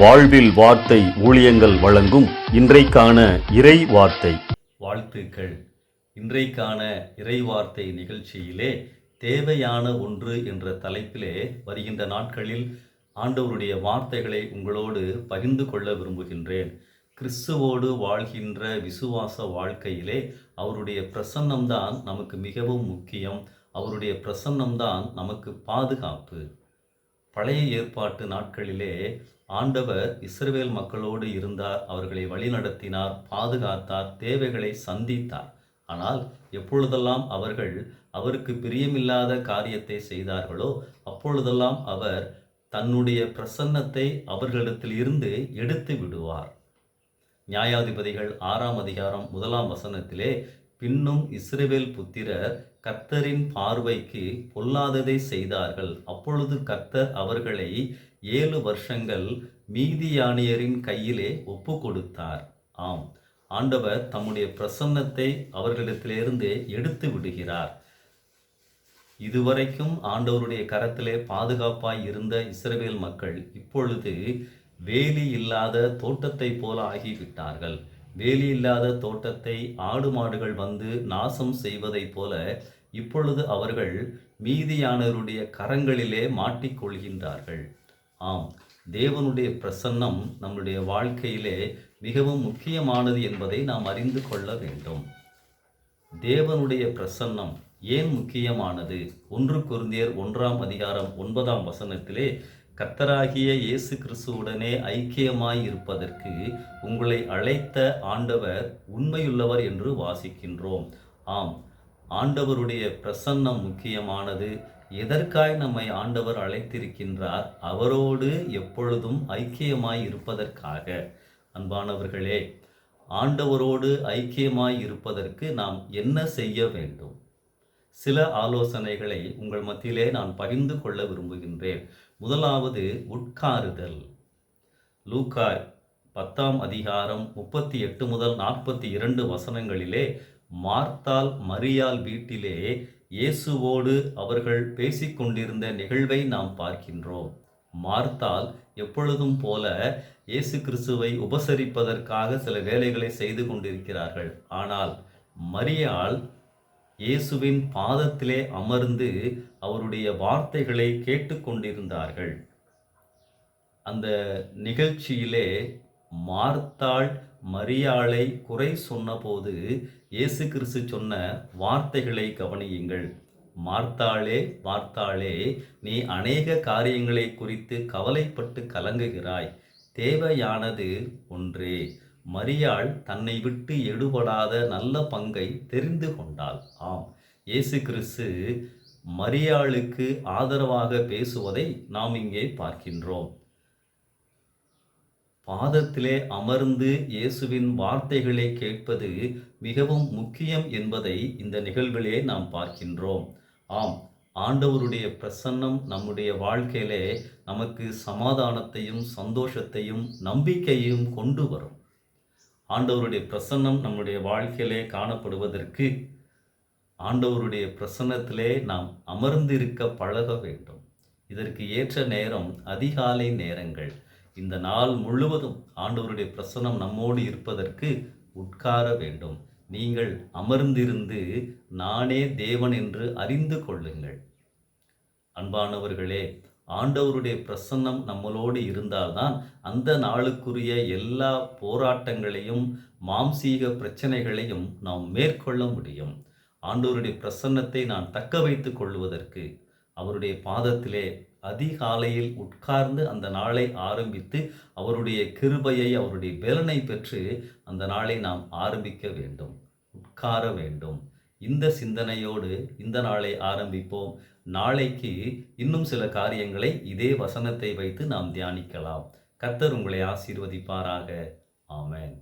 வாழ்வில் வார்த்தை ஊழியங்கள் வழங்கும் இன்றைக்கான இறை வார்த்தை. வாழ்த்துக்கள். இன்றைக்கான இறை வார்த்தை நிகழ்ச்சியிலே தேவையான ஒன்று என்ற தலைப்பிலே வருகின்ற நாட்களில் ஆண்டவருடைய வார்த்தைகளை உங்களோடு பகிர்ந்து கொள்ள விரும்புகின்றேன். கிறிஸ்துவோடு வாழ்கின்ற விசுவாச வாழ்க்கையிலே அவருடைய பிரசன்னம்தான் நமக்கு மிகவும் முக்கியம். அவருடைய பிரசன்னம்தான் நமக்கு பாதுகாப்பு. பழைய ஏற்பாட்டு நாட்களிலே ஆண்டவர் இஸ்ரவேல் மக்களோடு இருந்தார், அவர்களை வழிநடத்தினார், பாதுகாத்தார், தேவைகளை சந்தித்தார். ஆனால் எப்பொழுதெல்லாம் அவர்கள் அவருக்கு பிரியமில்லாத காரியத்தை செய்தார்களோ அப்பொழுதெல்லாம் அவர் தன்னுடைய பிரசன்னத்தை அவர்களிடத்தில் இருந்து எடுத்து விடுவார். நியாயாதிபதிகள் 6ஆம் அதிகாரம் 1ஆம் வசனத்திலே, பின்னும் இஸ்ரவேல் புத்திரர் கர்த்தரின் பார்வைக்கு பொல்லாததை செய்தார்கள். அப்பொழுது கர்த்தர் அவர்களை 7 வருஷங்கள் மீதியானியரின் கையிலே ஒப்பு கொடுத்தார். ஆம், ஆண்டவர் தம்முடைய பிரசன்னத்தை அவர்களிடத்திலிருந்து எடுத்து விடுகிறார். இதுவரைக்கும் ஆண்டவருடைய கரத்திலே பாதுகாப்பாய் இருந்த இஸ்ரவேல் மக்கள் இப்பொழுது வேலி இல்லாத தோட்டத்தை போல ஆகிவிட்டார்கள். வேலி இல்லாத தோட்டத்தை ஆடு மாடுகள் வந்து நாசம் செய்வதைப் போல இப்பொழுது அவர்கள் மீதியானவருடைய கரங்களிலே மாட்டிக்கொள்கின்றார்கள். ஆம், தேவனுடைய பிரசன்னம் நம்முடைய வாழ்க்கையிலே மிகவும் முக்கியமானது என்பதை நாம் அறிந்து கொள்ள வேண்டும். தேவனுடைய பிரசன்னம் ஏன் முக்கியமானது? 1 கொரிந்தியர் 1ஆம் அதிகாரம் 9ஆம் வசனத்திலே, கர்த்தராகிய இயேசு கிறிஸ்துவுடனே ஐக்கியமாய் இருப்பதற்கு உங்களை அழைத்த ஆண்டவர் உண்மையுள்ளவர் என்று வாசிக்கின்றோம். ஆம், ஆண்டவருடைய பிரசன்னம் முக்கியமானது. எதற்காய் நம்மை ஆண்டவர் அழைத்திருக்கின்றார்? அவரோடு எப்பொழுதும் ஐக்கியமாய் இருப்பதற்காக. அன்பானவர்களே, ஆண்டவரோடு ஐக்கியமாய் இருப்பதற்கு நாம் என்ன செய்ய வேண்டும்? சில ஆலோசனைகளை உங்கள் மத்தியிலே நான் பகிர்ந்து கொள்ள விரும்புகின்றேன். முதலாவது, உட்காருதல். லூக்கா 10ஆம் அதிகாரம் 38 முதல் 42 வசனங்களிலே, மார்த்தாள் மரியாள் வீட்டிலே இயேசுவோடு அவர்கள் பேசிக்கொண்டிருந்த நிகழ்வை நாம் பார்க்கின்றோம். மார்த்தாள் எப்பொழுதும் போல இயேசு கிறிஸ்துவை உபசரிப்பதற்காக சில வேலைகளை செய்து கொண்டிருக்கிறார்கள். ஆனால் மரியாள் இயேசுவின் பாதத்திலே அமர்ந்து அவருடைய வார்த்தைகளை கேட்டுக்கொண்டிருந்தார்கள். அந்த நிகழ்ச்சியிலே மார்த்தாள் மரியாளை குறை சொன்னபோது இயேசு கிறிஸ்து சொன்ன வார்த்தைகளை கவனியுங்கள். மார்த்தாளே, மார்த்தாளே, நீ அநேக காரியங்களை குறித்து கவலைப்பட்டு கலங்குகிறாய். தேவையானது ஒன்றே. மரியாள் தன்னை விட்டு எடுபடாத நல்ல பங்கை தெரிந்து கொண்டாள். ஆம், இயேசு கிறிஸ்து மரியாளுக்கு ஆதரவாக பேசுவதை நாம் இங்கே பார்க்கின்றோம். பாதத்திலே அமர்ந்து இயேசுவின் வார்த்தைகளை கேட்பது மிகவும் முக்கியம் என்பதை இந்த நிகழ்விலே நாம் பார்க்கின்றோம். ஆம், ஆண்டவருடைய பிரசன்னம் நம்முடைய வாழ்க்கையிலே நமக்கு சமாதானத்தையும் சந்தோஷத்தையும் நம்பிக்கையையும் கொண்டு வரும். ஆண்டவருடைய பிரசன்னம் நம்முடைய வாழ்க்கையிலே காணப்படுவதற்கு ஆண்டவருடைய பிரசன்னத்திலே நாம் அமர்ந்திருக்க பழக வேண்டும். இதற்கு ஏற்ற நேரம் அதிகாலை நேரங்கள். இந்த நாள் முழுவதும் ஆண்டவருடைய பிரசன்னம் நம்மோடு இருப்பதற்கு உட்கார வேண்டும். நீங்கள் அமர்ந்திருந்து நானே தேவன் என்று அறிந்து கொள்ளுங்கள். அன்பானவர்களே, ஆண்டவருடைய பிரசன்னம் நம்மளோடு இருந்தால்தான் அந்த நாளுக்குரிய எல்லா போராட்டங்களையும் மாம்சீக பிரச்சனைகளையும் நாம் மேற்கொள்ள முடியும். ஆண்டவருடைய பிரசன்னத்தை நான் தக்க வைத்துக் கொள்வதற்கு அவருடைய பாதத்திலே அதிகாலையில் உட்கார்ந்து அந்த நாளை ஆரம்பித்து அவருடைய கிருபையை அவருடைய பலனை பெற்று அந்த நாளை நாம் ஆரம்பிக்க வேண்டும், உட்கார வேண்டும். இந்த சிந்தனையோடு இந்த நாளை ஆரம்பிப்போம். நாளைக்கு இன்னும் சில காரியங்களை இதே வசனத்தை வைத்து நாம் தியானிக்கலாம். கர்த்தர் உங்களை ஆசீர்வதிப்பாராக. ஆமென்.